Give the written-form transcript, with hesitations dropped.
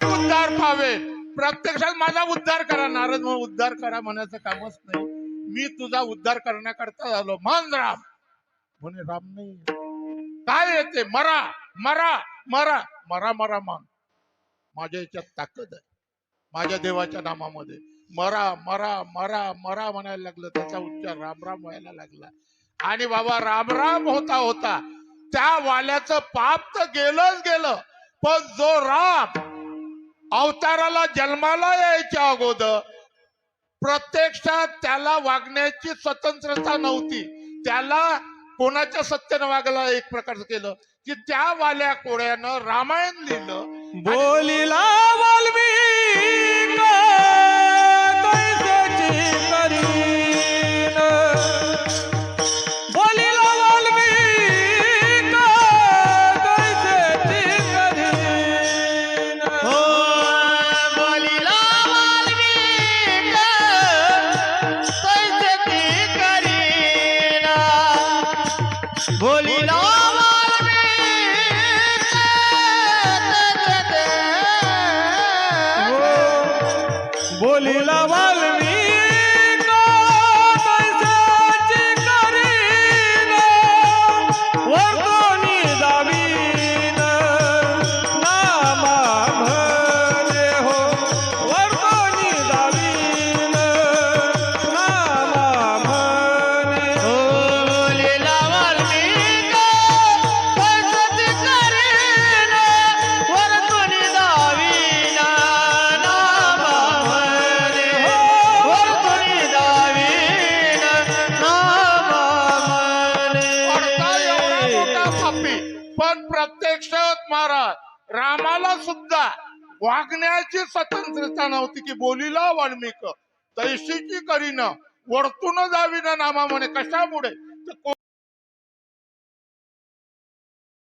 उद्धार पावे. प्रत्यक्षात माझा उद्धार करा. नारद म्हणून उद्धार करा म्हणायचं कामच नाही. मी तुझा उद्धार करण्याकरता आलो. मान राम म्हणे. राम नाही काय येते. मरा मरा मरा मरा मरा मान. माझ्या याच्यात ताकद आहे. माझ्या देवाच्या नामामध्ये मरा मरा मरा मरा म्हणायला लागलं. त्याचा उच्चार राम राम व्हायला लागला. आणि बाबा राम राम होता होता त्या वाल्याचं पाप तर गेलंच गेलं. पण जो राम अवताराला जन्माला यायच्या अगोदर प्रत्यक्षात त्याला वागण्याची स्वतंत्रता नव्हती. त्याला कोणाच्या सत्तेनं वागला एक प्रकारचं केलं की त्या वाल्या कोळ्यानं रामायण लिहिलं. बोलिला वाल्मिक तैसेची करीन. बोलिला वाल्मिक तैसेची करीन. हो बोलिला वाल्मिक तैसेची करीन. बोलिला बोलिला वाल्मिक तैसेची करीन. वर्तोनी दावीन नामा म्हणे हो. वर्तोनी दावीन नामा म्हणे. बोलिला वाल्मिक तैसेची करीन. वरतुनी दावीन नामा म्हणे. वरतुनी दावीन नामा म्हणे. पडता एवढा मोठा पापी पण प्रत्यक्षात महाराज रामाला सुद्धा वागण्याची स्वतंत्रता नव्हती की बोलिला वाल्मिक तैशीची करीन वर्तून जावी ना नामा म्हणे. कशामुळे